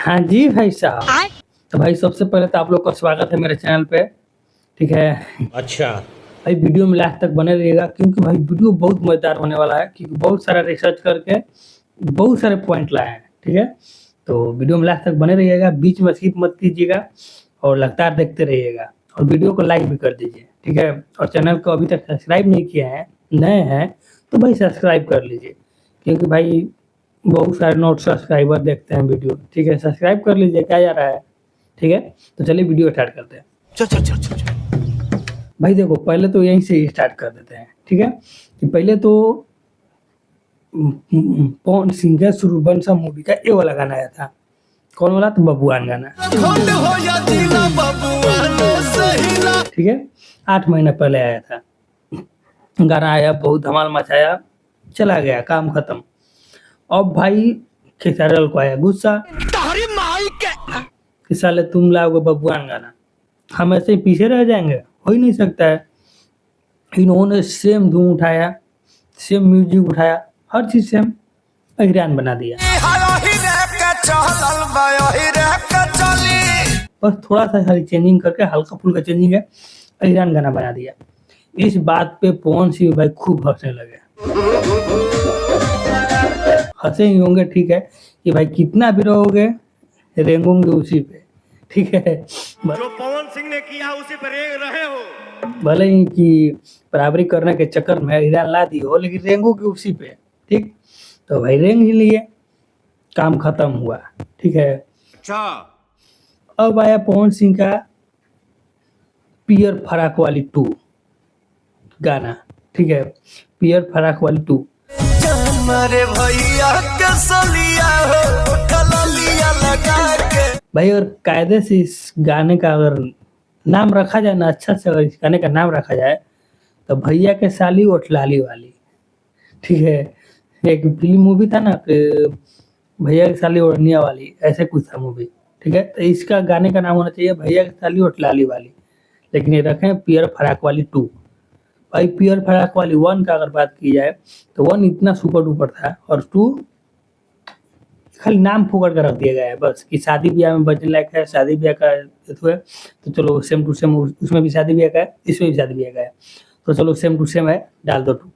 हाँ जी भाई साहब। तो भाई सबसे पहले तो आप लोग का स्वागत है मेरे चैनल पे। ठीक है अच्छा। भाई, वीडियो में लास्ट तक बने रहिएगा क्योंकि भाई वीडियो बहुत मजेदार होने वाला है, क्योंकि बहुत सारा रिसर्च करके बहुत सारे पॉइंट लाए हैं। ठीक है, तो वीडियो में लास्ट तक बने रहिएगा, बीच में स्किप मत कीजिएगा और लगातार देखते रहिएगा और वीडियो को लाइक भी कर दीजिए। ठीक है, और चैनल को अभी तक सब्सक्राइब नहीं किया है, नए हैं तो भाई सब्सक्राइब कर लीजिए, क्योंकि भाई बहुत सारे नोट सब्सक्राइबर देखते हैं वीडियो। ठीक है, सब्सक्राइब कर लीजिए, क्या जा रहा है। ठीक है, तो चलिए वीडियो स्टार्ट करते हैं। चल चल चल चल चल। भाई देखो, पहले तो यहीं से स्टार्ट कर देते हैं। ठीक है, कि पहले तो पवन सिंह का सूर्यवंशम मूवी का ये वाला गाना आया था। कौन वाला? तो बबुआन गाना। ठीक है, 8 महीने पहले आया था गाना, आया बहुत धमाल मचाया, चला गया, काम खत्म। अब भाई खेसारी को आया गुस्सा कि साले तुम लाओगे बबुआन गाना, हम ऐसे ही पीछे रह जाएंगे, हो ही नहीं सकता है। इन्होंने सेम धूम उठाया, सेम म्यूजिक उठाया, हर चीज सेम, अहिरान बना दिया। बस थोड़ा सा खाली चेंजिंग करके, हल्का फुल्का चेंजिंग है, अहिरान गाना बना दिया। इस बात पे पवन सिंह भाई खूब हंसने लगे। हंसे ही होंगे, ठीक है, कि भाई कितना भी रहोगे रेंगोगे उसी पे। ठीक है, जो पवन सिंह ने किया उसी पर रहे हो। भले ही कि बराबरी करने के चक्कर में ईरान ला दी हो, लेकिन रेंगोगे उसी पे। ठीक, तो भाई रेंग ही लिए, काम खत्म हुआ। ठीक है, अच्छा। अब आया पवन सिंह का पियर फराक वाली 2 गाना। ठीक है, पियर फराक वाली 2 भैया के सलिया हो लिया लगा के। भाई अगर कायदे से इस गाने का अगर नाम रखा जाए ना, अच्छा से अगर इस गाने का नाम रखा जाए तो भैया के साली ओठलाली वाली। ठीक है, एक फिल्म मूवी था ना कि भैया की साली ओढ़निया वाली, ऐसे कुछ था मूवी। ठीक है, तो इसका गाने का नाम होना चाहिए भैया की साली ओठलाली वाली, लेकिन ये रखें पियर फराक वाली 2। भाई पियर फराक वाली 1 का अगर बात की जाए तो 1 इतना सुपर डुपर था, और 2 खाली नाम फोकट कर रख दिया गया है बस, कि शादी ब्याह में बजने लायक है, शादी ब्याह का है तो चलो सेम टू सेम, उसमें भी शादी ब्याह का है, इसमें भी शादी ब्याह का है, तो चलो सेम टू सेम है, डाल दो 2,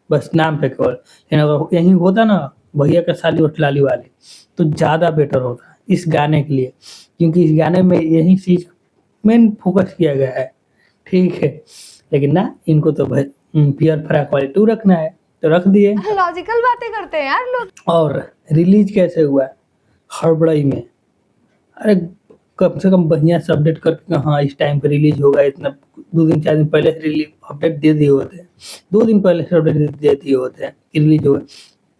बस नाम पे केवल। लेकिन अगर यही होता ना भैया का साली ओठलाली वाली, तो ज़्यादा बेटर होता इस गाने के लिए, क्योंकि इस गाने में यही चीज मेन फोकस किया गया है। ठीक है, लेकिन ना इनको तो भाई पियर फराक वाली 2 रखना है, तो रख दिए। लॉजिकल बातें करते हैं यार लोग। और रिलीज कैसे हुआ? हड़बड़ाई में। अरे कम से कम बढ़िया से अपडेट करके, हाँ इस टाइम पे रिलीज होगा, इतना 2 दिन 4 दिन पहले से रिलीज अपडेट दे दिए होते हैं, 2 दिन पहले से अपडेट दे दिए होते हैं कि रिलीज होगा।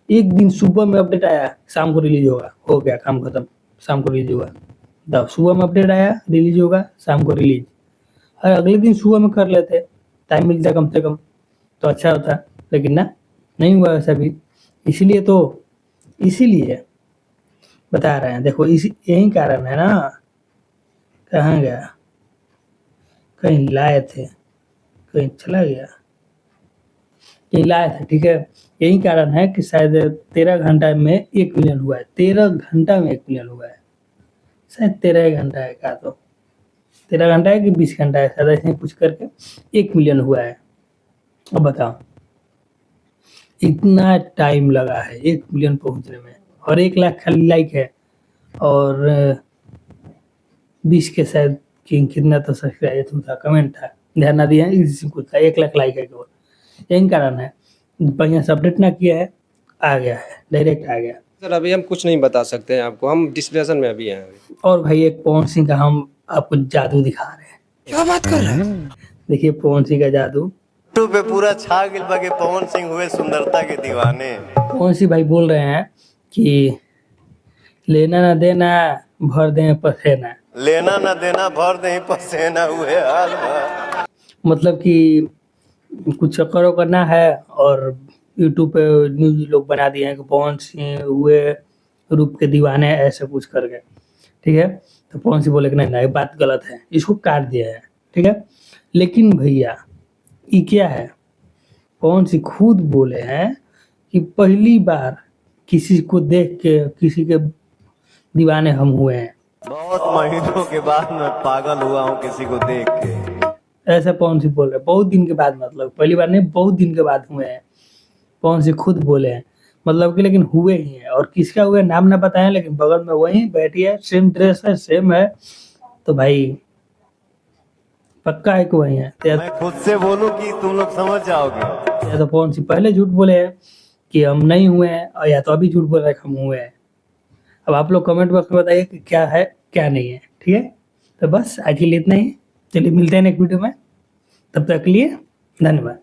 एक दिन सुबह में अपडेट आया, शाम को रिलीज होगा, हो गया काम खत्म, शाम को रिलीज हुआ। तब सुबह में अपडेट आया रिलीज होगा, शाम को रिलीज। और अगले दिन सुबह में कर लेते, टाइम मिलता कम से कम, तो अच्छा होता, लेकिन ना नहीं हुआ वैसा भी। इसीलिए बता रहे हैं, देखो इसी यही कारण है ना। कहाँ गया? कहीं लाए थे, कहीं चला गया, कहीं लाए थे। ठीक है, यही कारण है कि शायद 13 घंटा में 1 मिलियन हुआ है, 13 घंटा में 1 मिलियन हुआ है, शायद 13 घंटा है का, तो 13 घंटा है कि 20 घंटा है, शायद ऐसे कुछ करके 1 मिलियन हुआ है। अब बताओ, इतना टाइम लगा है 1 मिलियन पहुंचने में, और 1 लाख खाली लाइक है, और 20 के शायद कितना तो सब्सक्राइब था, कमेंट था, ध्यान ना दिया, इसी कुछ था, 1 लाख लाइक है केवल। यही कारण है, बढ़िया से अपडेट ना किया है, आ गया है, डायरेक्ट आ गया। सर अभी हम कुछ नहीं बता सकते हैं आपको, हम डिस्कशन में अभी हैं। और भाई एक पवन सिंह का हम आपको जादू दिखा रहे हैं। क्या बात कर रहे हैं? देखिए पवन सिंह का जादू पे पूरा छा गिल बा के पवन सिंह हुए सुंदरता के दीवाने। पवन सिंह भाई बोल रहे हैं कि लेना ना देना भर दें पसेना, लेना ना देना भर दे पसेना हुए हाल बा। मतलब कि कुछ चक्करों करना है, और यूट्यूब पे न्यूज लोग बना दिए हैं कि पवन सिंह हुए रूप के दीवाने, ऐसे कुछ करके। ठीक है, तो पवन सिंह बोले कि नहीं नहीं बात गलत है, इसको काट दिया है। ठीक है, लेकिन भैया ये क्या है, पवन सिंह खुद बोले हैं कि पहली बार किसी को देख के, किसी के दीवाने हम हुए हैं। बहुत महीनों के बाद मैं पागल हुआ हूँ किसी को देख के। ऐसे पवन सिंह बोल रहे हैं, बहुत दिन के बाद, मतलब पहली बार नहीं, बहुत दिन के बाद हुए हैं। पवन सिंह खुद बोले हैं, मतलब कि लेकिन हुए ही हैं। और किसका हुआ नाम ना बताएं, लेकिन बगल में वही बैठी है, सेम ड्रेस है, सेम है, तो भाई पक्का है कि वही है। तो मैं खुद से बोलूं कि तुम लोग समझ जाओगे। या तो पवन सिंह पहले झूठ बोले हैं कि हम नहीं हुए हैं, और या तो अभी झूठ बोल रहे हैं कि हम हुए हैं। अब आप लोग कमेंट बॉक्स में बताइए कि क्या है क्या नहीं है, ठीक है। तो बस आज के लिए इतना ही, चलिए मिलते हैं नेक्स्ट वीडियो में, तब तक के लिए धन्यवाद।